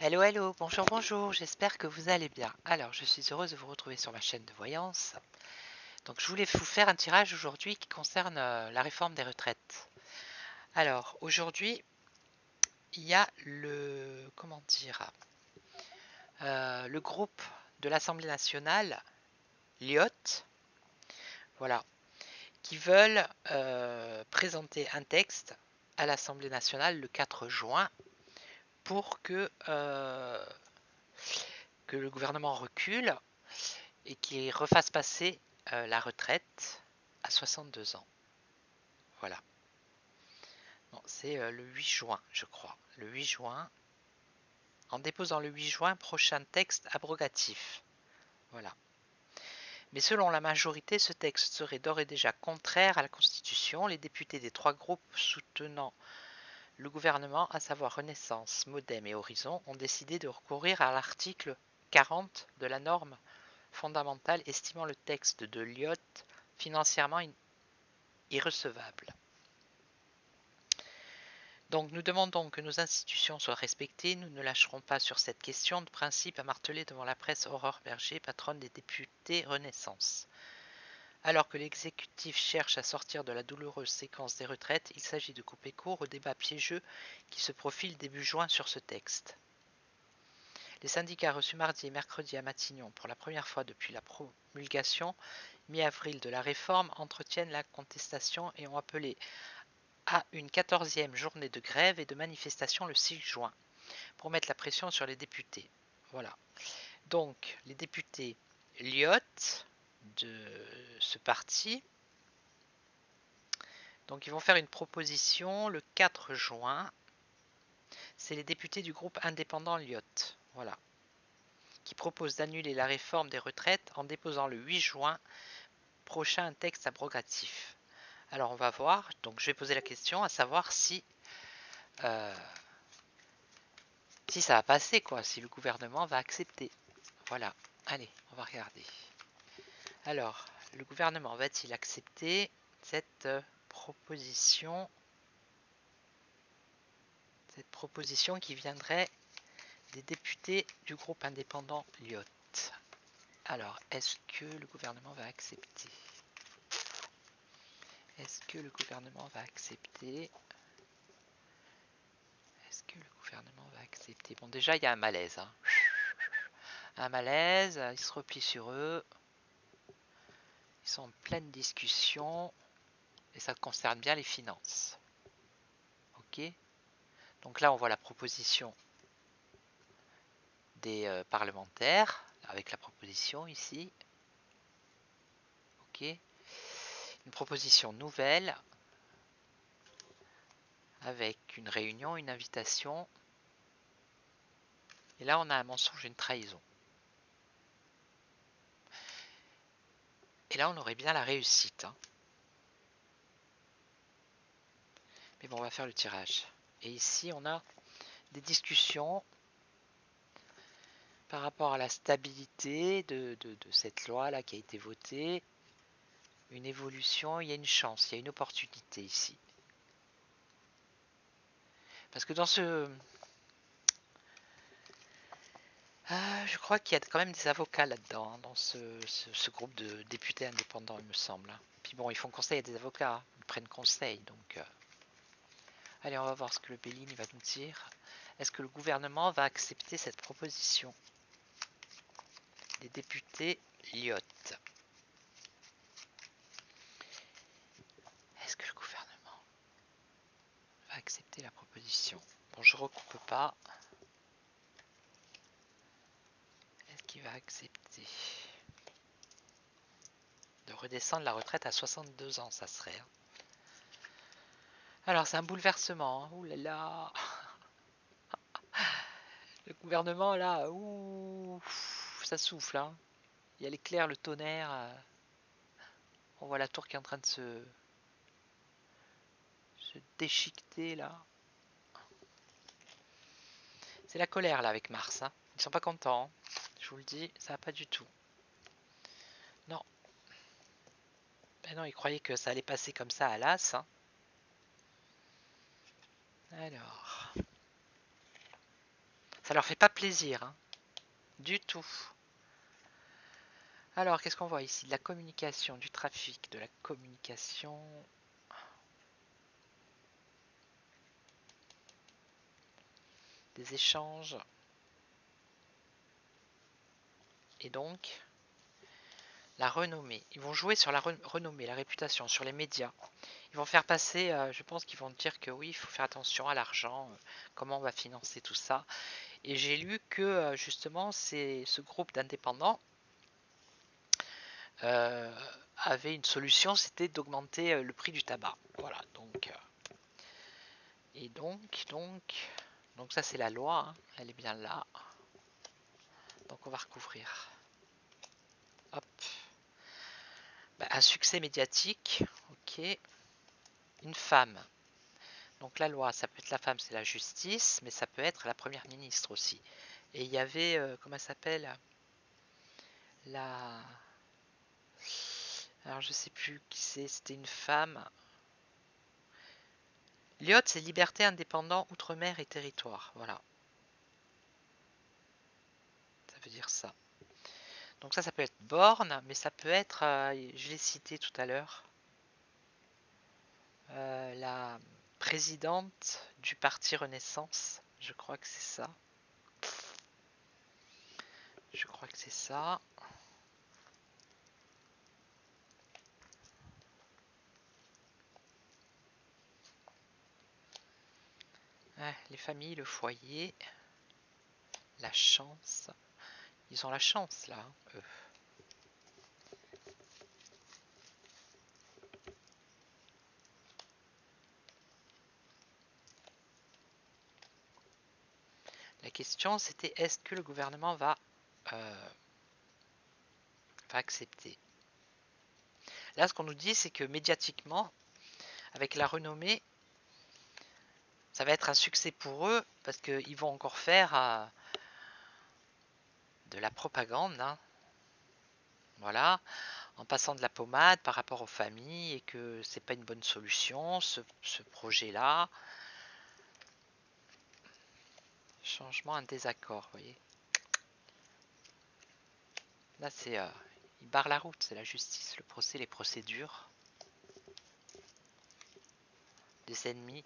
Hello, hello, bonjour, bonjour, j'espère que vous allez bien. Alors, je suis heureuse de vous retrouver sur ma chaîne de voyance. Donc, je voulais vous faire un tirage aujourd'hui qui concerne la réforme des retraites. Alors, aujourd'hui, il y a comment dire, le groupe de l'Assemblée nationale, l'IOT, voilà, qui veulent présenter un texte à l'Assemblée nationale le 4 juin pour que le gouvernement recule et qu'il refasse passer la retraite à 62 ans. Voilà. C'est le 8 juin, je crois. Le 8 juin. En déposant le 8 juin, prochain texte abrogatif. Voilà. Mais selon la majorité, ce texte serait d'ores et déjà contraire à la Constitution. Les députés des trois groupes soutenant le gouvernement, à savoir Renaissance, Modem et Horizon, ont décidé de recourir à l'article 40 de la norme fondamentale, estimant le texte de l'IOT financièrement irrecevable. Donc nous demandons que nos institutions soient respectées, nous ne lâcherons pas sur cette question de principe, a martelé devant la presse Aurore Berger, patronne des députés Renaissance. Alors que l'exécutif cherche à sortir de la douloureuse séquence des retraites, il s'agit de couper court au débat piégeux qui se profile début juin sur ce texte. Les syndicats reçus mardi et mercredi à Matignon pour la première fois depuis la promulgation mi-avril de la réforme entretiennent la contestation et ont appelé à une 14e journée de grève et de manifestation le 6 juin pour mettre la pression sur les députés. Voilà. Donc, les députés Lyot de ce parti, donc ils vont faire une proposition le 4 juin. C'est les députés du groupe indépendant Lyot, voilà, qui proposent d'annuler la réforme des retraites en déposant le 8 juin prochain un texte abrogatif. Alors on va voir, donc je vais poser la question à savoir si ça va passer, quoi, si le gouvernement va accepter. Voilà, allez, on va regarder. Alors, le gouvernement va-t-il accepter cette proposition qui viendrait des députés du groupe indépendant Lyot? Alors, est-ce que le gouvernement va accepter? Est-ce que le gouvernement va accepter? Est-ce que le gouvernement va accepter? Bon, déjà, il y a un malaise. Hein. Un malaise, ils se replient sur eux. Ils sont en pleine discussion. Et ça concerne bien les finances. Ok? Donc là, on voit la proposition des parlementaires, avec la proposition ici. Ok? Une proposition nouvelle, avec une réunion, une invitation. Et là, on a un mensonge, une trahison. Et là, on aurait bien la réussite. Hein. Mais bon, on va faire le tirage. Et ici, on a des discussions par rapport à la stabilité de cette loi-là qui a été votée. Une évolution, il y a une chance, il y a une opportunité ici. Parce que dans ce... je crois qu'il y a quand même des avocats là-dedans, hein, dans ce groupe de députés indépendants, il me semble. Puis bon, ils font conseil à des avocats, hein, ils prennent conseil, donc... Allez, on va voir ce que le Béline va nous dire. Est-ce que le gouvernement va accepter cette proposition des députés Lyot? Est-ce que le gouvernement va accepter la proposition? Bon, je recoupe pas. Est-ce qu'il va accepter de redescendre la retraite à 62 ans, ça serait. Hein. Alors, c'est un bouleversement. Hein. Ouh là là. Le gouvernement, là, ouh, ça souffle. Hein. Il y a l'éclair, le tonnerre. On voit la tour qui est en train de se déchiqueter, là. C'est la colère, là, avec Mars. Hein. Ils sont pas contents. Hein. Je vous le dis, ça va pas du tout. Non. Ben non, ils croyaient que ça allait passer comme ça à l'as. Hein. Alors. Ça leur fait pas plaisir, hein, du tout. Alors, qu'est-ce qu'on voit ici? De la communication, du trafic, de la communication. Des échanges. Et donc, la renommée. Ils vont jouer sur la renommée, la réputation, sur les médias. Ils vont faire passer, je pense qu'ils vont dire que oui, il faut faire attention à l'argent, comment on va financer tout ça. Et j'ai lu que justement, ce groupe d'indépendants avait une solution, c'était d'augmenter le prix du tabac. Voilà, donc, et donc ça c'est la loi, hein, elle est bien là. Donc on va recouvrir. Hop. Bah, un succès médiatique, ok. Une femme. Donc la loi, ça peut être la femme, c'est la justice, mais ça peut être la première ministre aussi. Et il y avait, comment elle s'appelle? La... Alors je sais plus qui c'est, c'était une femme. L'IOT, c'est liberté, indépendant, outre-mer et territoire. Voilà. Ça veut dire ça. Donc ça peut être Borne, mais ça peut être, je l'ai cité tout à l'heure, la présidente du parti Renaissance. Je crois que c'est ça. Je crois que c'est ça. Ouais, les familles, le foyer, la chance. Ils ont la chance là, eux. La question c'était est-ce que le gouvernement va accepter. Là, ce qu'on nous dit, c'est que médiatiquement, avec la renommée, ça va être un succès pour eux parce qu'ils vont encore faire de la propagande, hein, voilà, en passant de la pommade par rapport aux familles et que c'est pas une bonne solution, ce projet-là. Changement, un désaccord, vous voyez. Là, c'est il barre la route, c'est la justice, le procès, les procédures, des ennemis,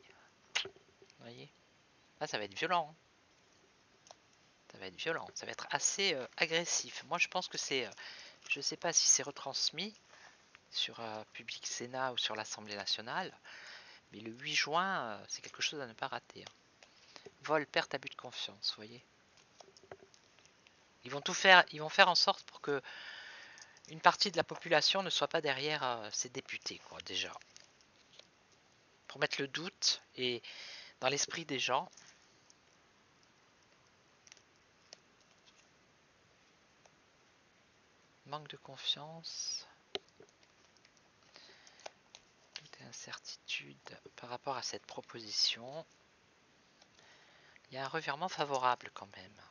vous voyez. Là, ça va être violent. Hein. Ça va être violent, ça va être assez agressif. Moi, je pense que c'est, je ne sais pas si c'est retransmis sur Public Sénat ou sur l'Assemblée nationale, mais le 8 juin, c'est quelque chose à ne pas rater. Hein. Vol, perte, abus de confiance, vous voyez. Ils vont tout faire, ils vont faire en sorte pour que une partie de la population ne soit pas derrière ces députés, quoi, déjà. Pour mettre le doute et dans l'esprit des gens. Manque de confiance. Doute et incertitude par rapport à cette proposition. Il y a un revirement favorable quand même.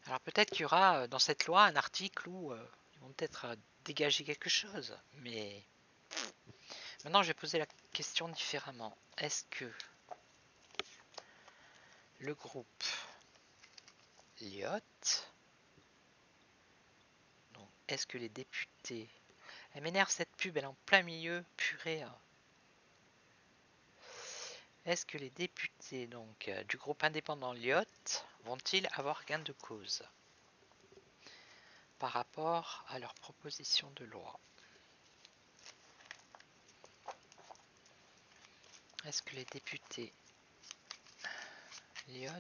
Alors peut-être qu'il y aura dans cette loi un article où ils vont peut-être dégager quelque chose. Mais maintenant je vais poser la question différemment. Est-ce que le groupe Lyot, donc est-ce que les députés... Elle m'énerve cette pub, elle est en plein milieu, purée. Est-ce que les députés donc du groupe indépendant Lyot vont-ils avoir gain de cause par rapport à leur proposition de loi? Est-ce que les députés Lyot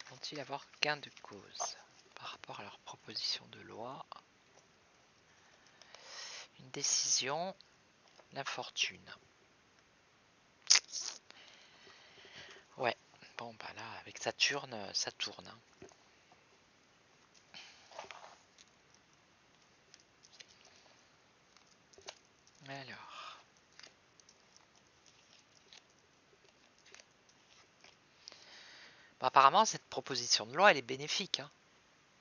vont-ils avoir gain de cause par rapport à leur proposition de loi? Une décision, l'infortune. Ouais, bon bah là avec Saturne, ça tourne. Hein. Alors. Bon, apparemment cette proposition de loi elle est bénéfique. Hein,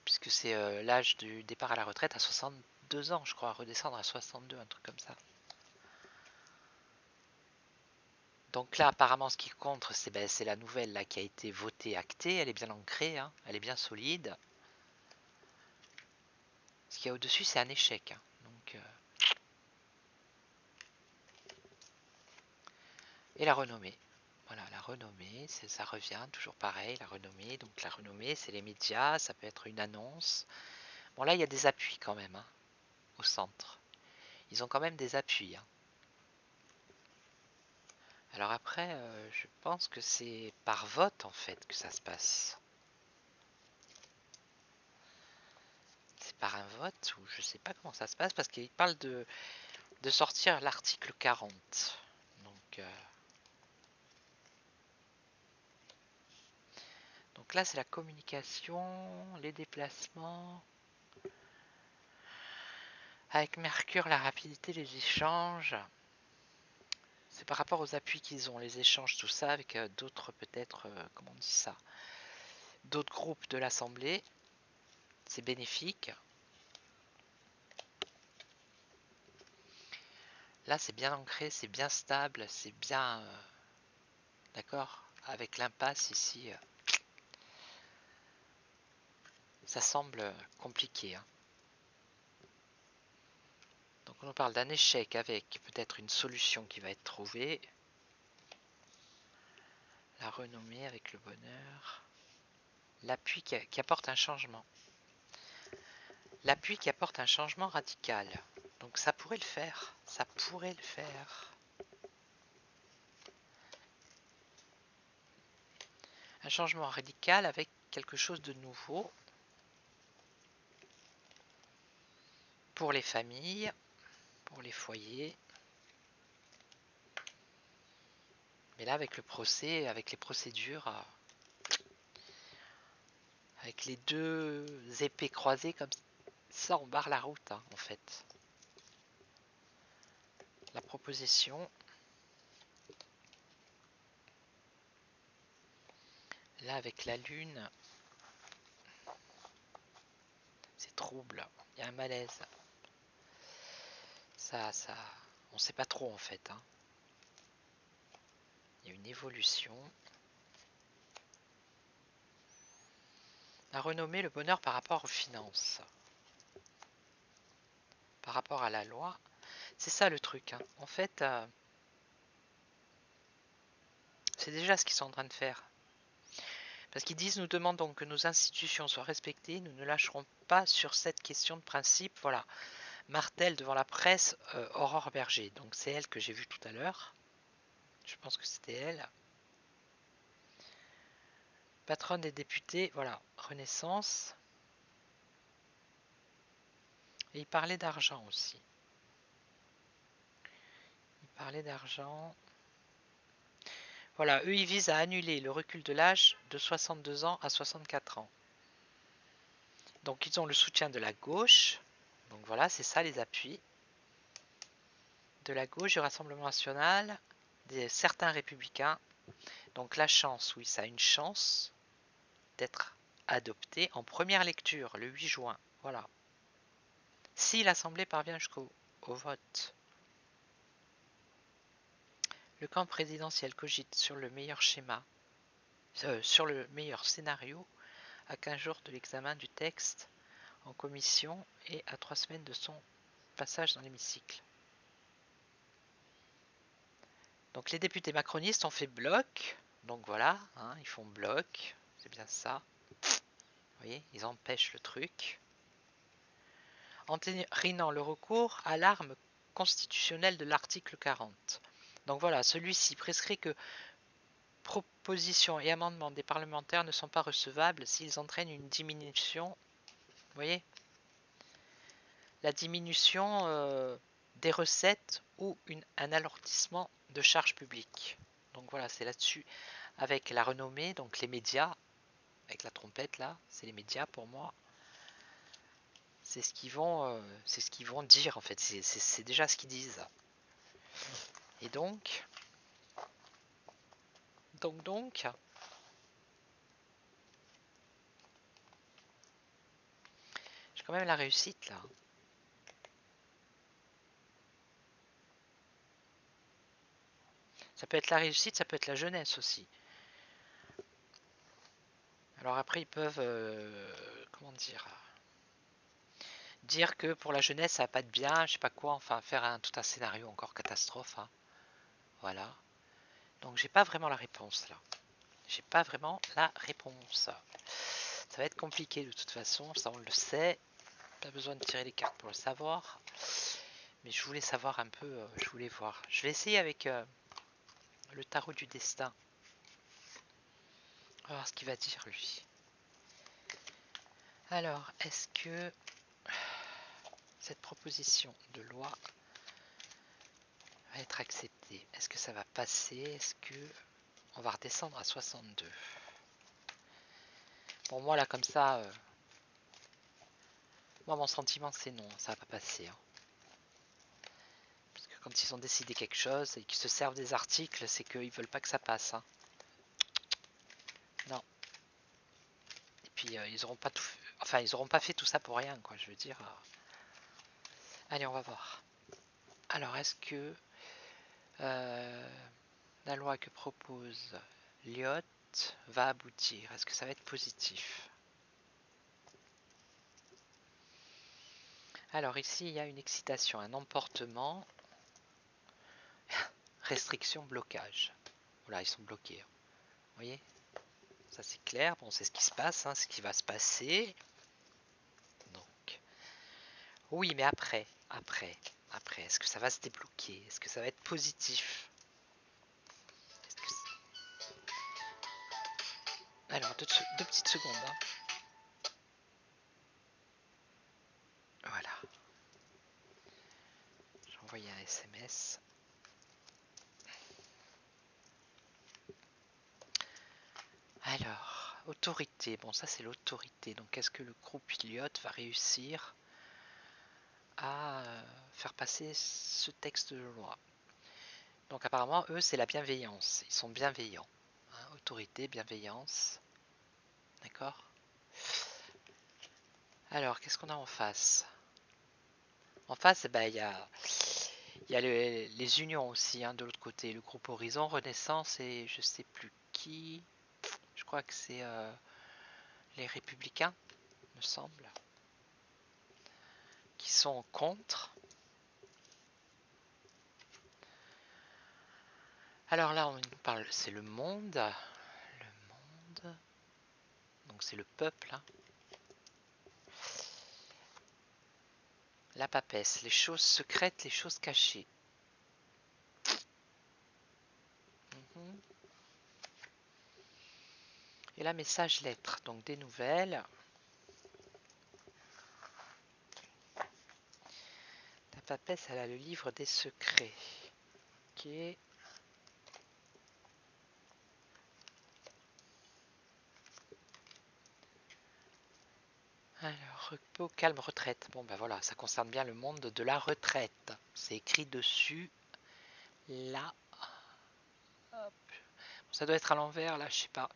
puisque c'est l'âge du départ à la retraite à 62 ans, je crois, redescendre à 62, un truc comme ça. Donc là, apparemment, ce qui compte, c'est la nouvelle là, qui a été votée, actée. Elle est bien ancrée, hein, elle est bien solide. Ce qu'il y a au-dessus, c'est un échec. Hein. Donc, et la renommée. Voilà, la renommée, ça revient toujours pareil, la renommée. Donc la renommée, c'est les médias, ça peut être une annonce. Bon là, il y a des appuis quand même, hein, au centre. Ils ont quand même des appuis. Hein. Alors après, je pense que c'est par vote en fait que ça se passe. C'est par un vote ou je sais pas comment ça se passe parce qu'il parle de sortir l'article 40. Donc là, c'est la communication, les déplacements. Avec Mercure, la rapidité des échanges. C'est par rapport aux appuis qu'ils ont, les échanges, tout ça, avec d'autres peut-être, comment on dit ça, d'autres groupes de l'Assemblée. C'est bénéfique. Là, c'est bien ancré, c'est bien stable, c'est bien... d'accord. Avec l'impasse ici, ça semble compliqué. Hein. Donc on nous parle d'un échec avec peut-être une solution qui va être trouvée. La renommée avec le bonheur. L'appui qui apporte un changement. L'appui qui apporte un changement radical. Donc ça pourrait le faire. Ça pourrait le faire. Un changement radical avec quelque chose de nouveau pour les familles, pour les foyers. Mais là, avec le procès, avec les procédures, avec les deux épées croisées comme ça, on barre la route, hein, en fait. La proposition. Là, avec la lune, c'est trouble. Il y a un malaise. Ça, on sait pas trop en fait. Hein. Il y a une évolution. La renommée, le bonheur par rapport aux finances. Par rapport à la loi. C'est ça le truc. Hein. En fait, c'est déjà ce qu'ils sont en train de faire. Parce qu'ils disent, nous demandons que nos institutions soient respectées, nous ne lâcherons pas sur cette question de principe. Voilà, martèle devant la presse, Aurore Berger. Donc c'est elle que j'ai vue tout à l'heure. Je pense que c'était elle. Patronne des députés, voilà, Renaissance. Et il parlait d'argent aussi. Il parlait d'argent. Voilà, eux, ils visent à annuler le recul de l'âge de 62 ans à 64 ans. Donc ils ont le soutien de la gauche. Donc voilà, c'est ça les appuis. De la gauche, du Rassemblement national, certains républicains. Donc la chance, oui, ça a une chance d'être adopté en première lecture le 8 juin. Voilà. Si l'Assemblée parvient jusqu'au vote. Le camp présidentiel cogite sur le meilleur schéma, sur le meilleur scénario à 15 jours de l'examen du texte en commission et à 3 semaines de son passage dans l'hémicycle. Donc les députés macronistes ont fait bloc, donc voilà, hein, ils font bloc, c'est bien ça. Vous voyez, ils empêchent le truc. Entérinant le recours à l'arme constitutionnelle de l'article 40. Donc voilà, celui-ci prescrit que propositions et amendements des parlementaires ne sont pas recevables s'ils entraînent une diminution, vous voyez, la diminution des recettes ou un alourdissement de charges publiques. Donc voilà, c'est là-dessus, avec la renommée, donc les médias, avec la trompette là, c'est les médias pour moi. C'est ce qu'ils vont dire en fait, c'est déjà ce qu'ils disent. Et donc, j'ai quand même la réussite là. Ça peut être la réussite, ça peut être la jeunesse aussi. Alors après, ils peuvent, comment dire que pour la jeunesse, ça va pas être bien, je sais pas quoi, enfin faire tout un scénario encore catastrophe. Hein. Voilà. Donc j'ai pas vraiment la réponse là. J'ai pas vraiment la réponse. Ça va être compliqué de toute façon, ça on le sait. Pas besoin de tirer les cartes pour le savoir. Mais je voulais savoir un peu, je voulais voir. Je vais essayer avec le tarot du destin. On va voir ce qu'il va dire lui. Alors, est-ce que cette proposition de loi va être acceptée? Est-ce que ça va passer? Est-ce que on va redescendre à 62? Pour moi là comme ça, moi mon sentiment c'est non, ça va pas passer. Hein. Parce que quand ils ont décidé quelque chose et qu'ils se servent des articles, c'est qu'ils veulent pas que ça passe. Hein. Non. Et puis ils auront pas tout, enfin ils auront pas fait tout ça pour rien quoi. Je veux dire. Allez, on va voir. Alors est-ce que la loi que propose Lyot va aboutir? Est-ce que ça va être positif? Alors ici, il y a une excitation, un emportement, restriction, blocage. Voilà, ils sont bloqués. Vous voyez? Ça c'est clair, bon c'est ce qui se passe, hein, ce qui va se passer. Donc, oui, mais après, est-ce que ça va se débloquer? Est-ce que ça va être positif? Alors, deux petites secondes. Hein. Voilà. J'ai envoyé un SMS. Alors, autorité. Bon, ça c'est l'autorité. Donc, est-ce que le groupe Iliot va réussir à faire passer ce texte de loi? Donc, apparemment, eux, c'est la bienveillance. Ils sont bienveillants. Hein, autorité, bienveillance. D'accord? Alors, qu'est-ce qu'on a en face? En face, ben, il y a les unions aussi, hein, de l'autre côté. Le groupe Horizon, Renaissance et je sais plus qui. Je crois que c'est les Républicains, me semble, qui sont contre. Alors là, on parle, c'est le monde. Le monde. Donc c'est le peuple. Hein. La papesse, les choses secrètes, les choses cachées. Et la message lettre, donc des nouvelles. La papesse, elle a le livre des secrets. Ok. Alors, repos, calme, retraite. Bon, ben voilà, ça concerne bien le monde de la retraite. C'est écrit dessus. Là. Hop. Bon, ça doit être à l'envers, là, je sais pas.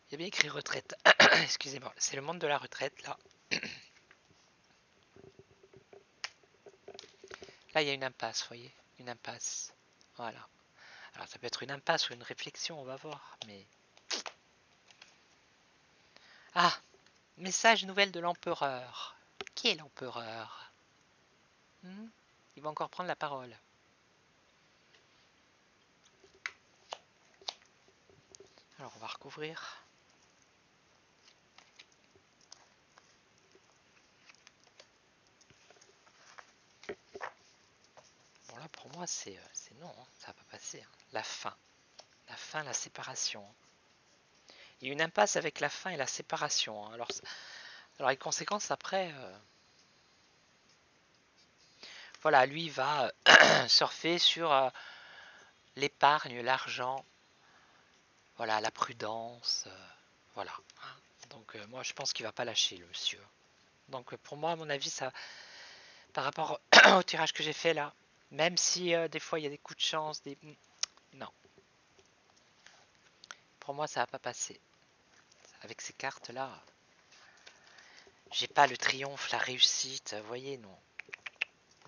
Il y a bien écrit retraite. Excusez-moi, c'est le monde de la retraite, là. Là, il y a une impasse, vous voyez? Une impasse. Voilà. Alors, ça peut être une impasse ou une réflexion, on va voir. Mais. Ah! Message nouvelle de l'empereur. Qui est l'empereur? Il va encore prendre la parole. Alors, on va recouvrir. Bon, là, pour moi, c'est non. Hein, ça va pas passer. Hein. La fin. La fin, la séparation. Il y a une impasse avec la fin et la séparation. Hein. Alors, les conséquences après... voilà, lui va surfer sur l'épargne, l'argent, voilà, la prudence, voilà. Hein. Donc moi je pense qu'il va pas lâcher le monsieur. Donc pour moi à mon avis ça, par rapport au tirage que j'ai fait là, même si des fois il y a des coups de chance, non, pour moi ça va pas passer. Avec ces cartes là, j'ai pas le triomphe, la réussite, vous voyez non,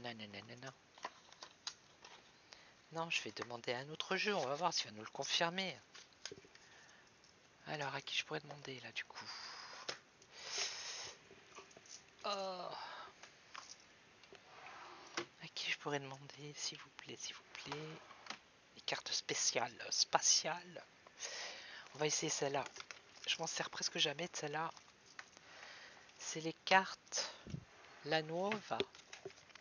non non non non non. Non, je vais demander à un autre jeu, on va voir s'il va nous le confirmer. Alors, à qui je pourrais demander là du coup? Oh. À qui je pourrais demander, s'il vous plaît, s'il vous plaît? Les cartes spéciales, spatiales. On va essayer celle-là. Je m'en sers presque jamais de celle-là. C'est les cartes La Nuova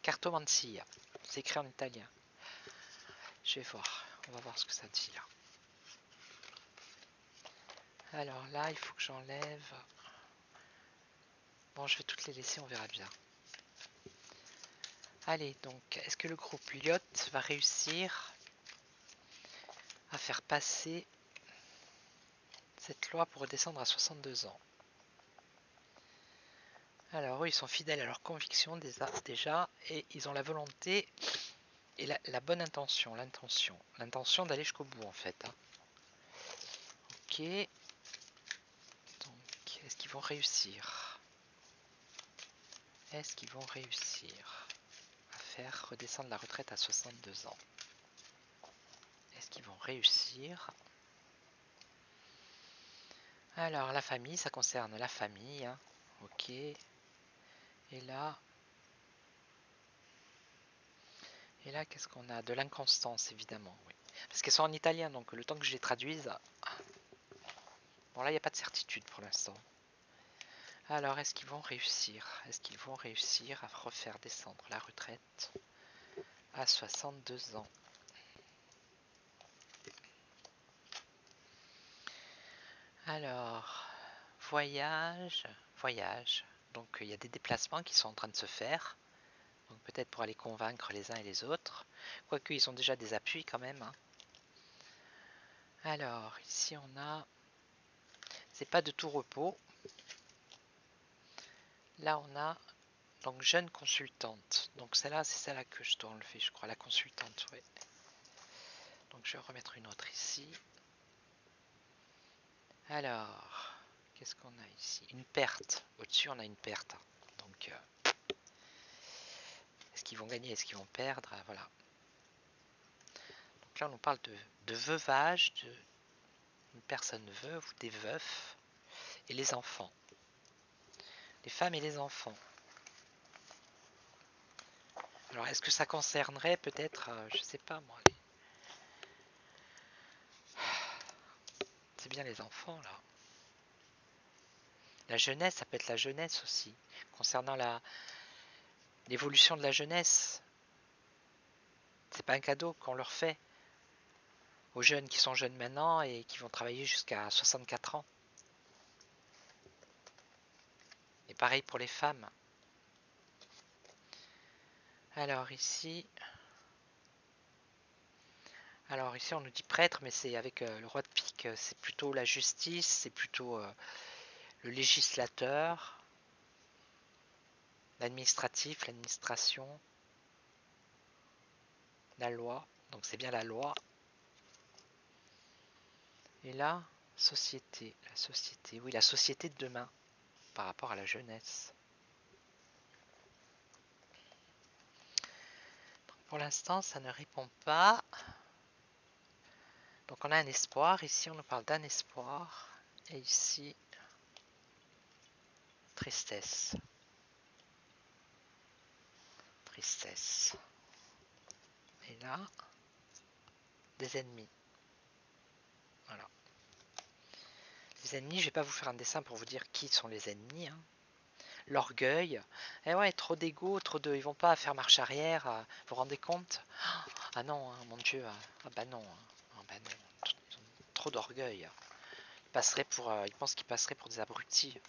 Cartomancia. C'est écrit en italien. Je vais voir. On va voir ce que ça dit là. Alors là, il faut que j'enlève. Bon, je vais toutes les laisser, on verra bien. Allez, donc, est-ce que le groupe Lyot va réussir à faire passer cette loi pour redescendre à 62 ans? Alors, eux, ils sont fidèles à leurs convictions déjà, et ils ont la volonté et la bonne intention, l'intention d'aller jusqu'au bout en fait. Hein. Ok. Donc, est-ce qu'ils vont réussir? Est-ce qu'ils vont réussir à faire redescendre la retraite à 62 ans? Est-ce qu'ils vont réussir? Alors, la famille, ça concerne la famille. Hein. Ok. Et là, qu'est-ce qu'on a? De l'inconstance, évidemment. Oui. Parce qu'elles sont en italien, donc le temps que je les traduise. Bon, là, il n'y a pas de certitude pour l'instant. Alors, est-ce qu'ils vont réussir? Est-ce qu'ils vont réussir à refaire descendre la retraite à 62 ans? Alors, voyage. Donc, il y a des déplacements qui sont en train de se faire. Donc, peut-être pour aller convaincre les uns et les autres. Quoique, ils ont déjà des appuis quand même. Hein. Alors, ici, on a... C'est pas de tout repos. Là, on a donc jeune consultante. Donc celle-là, c'est celle-là que je dois enlever, je crois, la consultante, oui. Donc je vais remettre une autre ici. Alors, qu'est-ce qu'on a ici? Une perte. Au-dessus, on a une perte. Donc, est-ce qu'ils vont gagner? Est-ce qu'ils vont perdre? Voilà. Donc là, on nous parle de veuvage, une personne veuve ou des veufs, et les enfants. Les femmes et les enfants. Alors, est-ce que ça concernerait peut-être, je sais pas moi, c'est bien les enfants là. La jeunesse, ça peut être la jeunesse aussi. Concernant l'évolution de la jeunesse, c'est pas un cadeau qu'on leur fait aux jeunes qui sont jeunes maintenant et qui vont travailler jusqu'à 64 ans. Et pareil pour les femmes. Alors ici, on nous dit prêtre, mais c'est avec le roi de pique, c'est plutôt la justice, c'est plutôt le législateur, l'administratif, l'administration, la loi. Donc c'est bien la loi. Et là, société, la société, oui, la société de demain par rapport à la jeunesse. Donc pour l'instant, ça ne répond pas. Donc on a un espoir, ici on nous parle d'un espoir, et ici, tristesse. Tristesse. Et là, des ennemis. Voilà. Les ennemis, je vais pas vous faire un dessin pour vous dire qui sont les ennemis. Hein. L'orgueil. Eh ouais, trop d'ego, trop de... Ils vont pas faire marche arrière, vous vous rendez compte? Ah non, hein, mon Dieu. Ah bah non. Ah bah non. Trop d'orgueil. Ils pensent qu'ils passeraient pour des abrutis.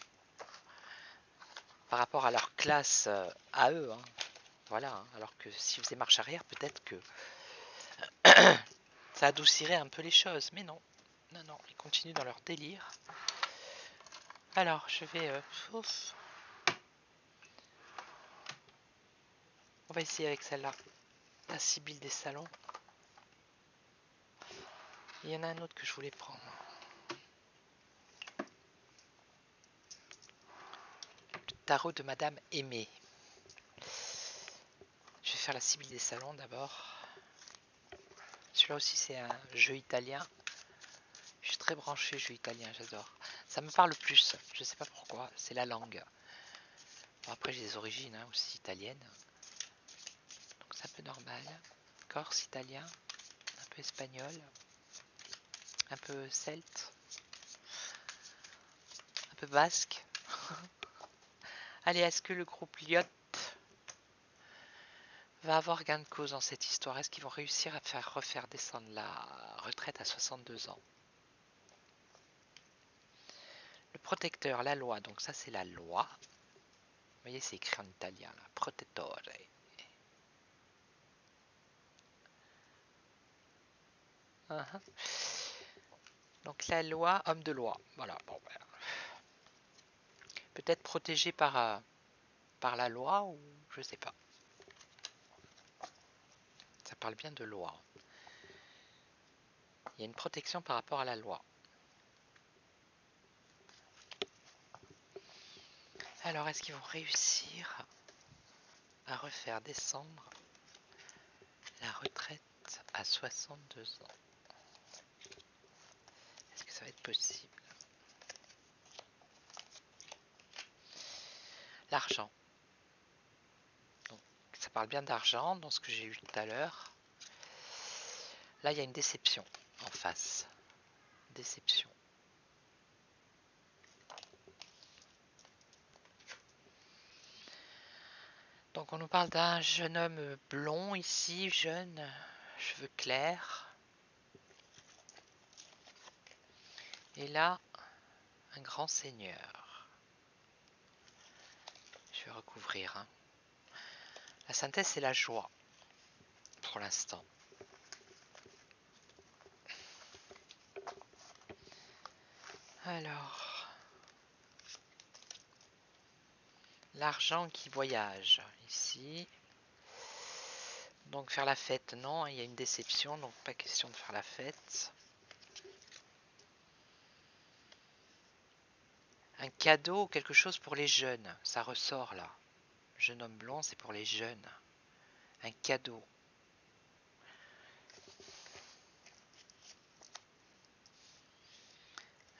Par rapport à leur classe, à eux. Hein. Voilà. Hein. Alors que s'ils faisaient marche arrière, peut-être que ça adoucirait un peu les choses. Mais non. Non, non. Ils continuent dans leur délire. Alors, je vais... on va essayer avec celle-là. La Sibylle des salons. Il y en a un autre que je voulais prendre. Le tarot de Madame Aimée. Je vais faire la Sibylle des salons d'abord. Celui-là aussi, c'est un jeu italien. Je suis très branché jeu italien, j'adore. Ça me parle plus, je sais pas pourquoi, c'est la langue. Bon, après, j'ai des origines hein, aussi italiennes. Donc c'est un peu normal. Corse, italien, un peu espagnol, un peu celte, un peu basque. Allez, est-ce que le groupe Lyot va avoir gain de cause dans cette histoire? Est-ce qu'ils vont réussir à faire refaire descendre la retraite à 62 ans? Le protecteur, la loi, donc ça c'est la loi. Vous voyez, c'est écrit en italien là, protettore. Donc la loi, homme de loi. Voilà, bon, ben, peut-être protégé par la loi ou je sais pas. Ça parle bien de loi. Il y a une protection par rapport à la loi. Alors, est-ce qu'ils vont réussir à refaire descendre la retraite à 62 ans? Est-ce que ça va être possible? L'argent. Donc, ça parle bien d'argent dans ce que j'ai eu tout à l'heure. Là, il y a une déception en face. Déception. Donc, on nous parle d'un jeune homme blond ici, jeune, cheveux clairs. Et là, un grand seigneur. Je vais recouvrir. Hein. La synthèse, c'est la joie, pour l'instant. Alors, l'argent qui voyage, ici. Donc, faire la fête, non, il y a une déception, donc pas question de faire la fête. Un cadeau, quelque chose pour les jeunes, ça ressort là. Jeune homme blond, c'est pour les jeunes. Un cadeau.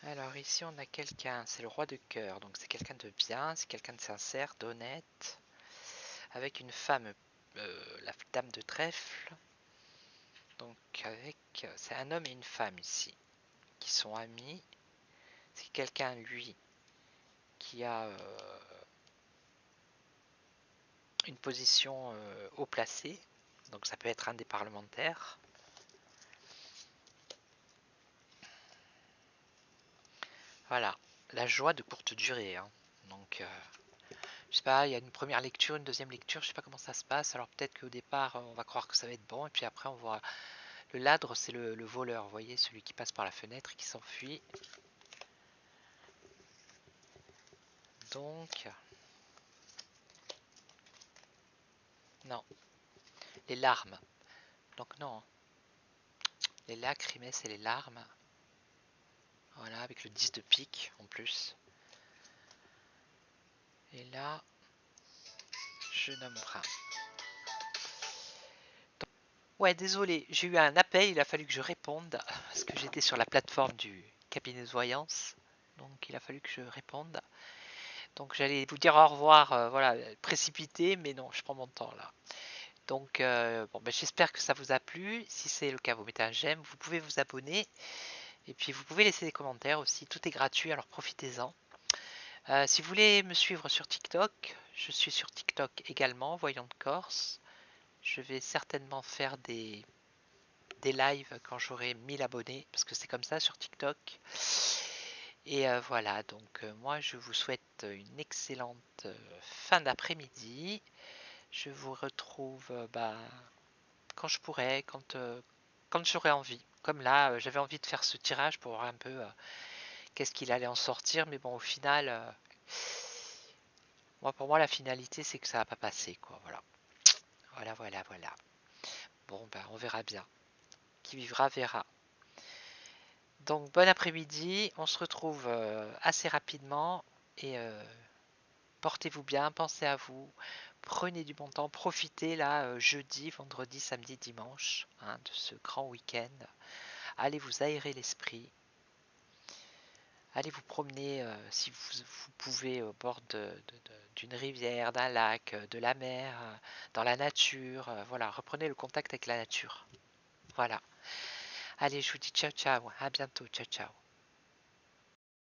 Alors ici on a quelqu'un, c'est le roi de cœur, donc c'est quelqu'un de bien, c'est quelqu'un de sincère, d'honnête, avec une femme, la dame de trèfle. Donc c'est un homme et une femme ici, qui sont amis. C'est quelqu'un lui qui a une position haut placée, donc ça peut être un des parlementaires. Voilà, la joie de courte durée. Hein. Donc, je sais pas, il y a une première lecture, une deuxième lecture, je sais pas comment ça se passe. Alors peut-être qu'au départ, on va croire que ça va être bon, et puis après, on voit le ladre, c'est le voleur, vous voyez, celui qui passe par la fenêtre et qui s'enfuit. Donc, non, les larmes. Donc non, les lacrymées, c'est les larmes. Voilà, avec le 10 de pique en plus. Et là, jeune homme brun. Ouais, désolé, j'ai eu un appel, il a fallu que je réponde, parce que j'étais sur la plateforme du cabinet de voyance, donc il a fallu que je réponde. Donc j'allais vous dire au revoir, voilà, précipité, mais non, je prends mon temps là. Donc bon, ben, j'espère que ça vous a plu, si c'est le cas, vous mettez un j'aime, vous pouvez vous abonner, et puis vous pouvez laisser des commentaires aussi, tout est gratuit, alors profitez-en. Si vous voulez me suivre sur TikTok, je suis sur TikTok également, Voyant de Corse. Je vais certainement faire des lives quand j'aurai 1000 abonnés, parce que c'est comme ça sur TikTok. Et voilà, donc moi je vous souhaite une excellente fin d'après-midi. Je vous retrouve quand je pourrai, quand j'aurai envie. Comme là, j'avais envie de faire ce tirage pour voir un peu qu'est-ce qu'il allait en sortir, mais bon, au final, pour moi, la finalité, c'est que ça va pas passer, quoi. Voilà, voilà, voilà, voilà. Bon, ben, on verra bien. Qui vivra verra. Donc bon après-midi, on se retrouve assez rapidement et portez-vous bien, pensez à vous, Prenez du bon temps, profitez là, jeudi, vendredi, samedi, dimanche, hein, de ce grand week-end. Allez vous aérer l'esprit. Allez vous promener si vous pouvez au bord d'une rivière, d'un lac, de la mer, dans la nature. Voilà, reprenez le contact avec la nature. Voilà. Allez, je vous dis ciao ciao, à bientôt, ciao ciao.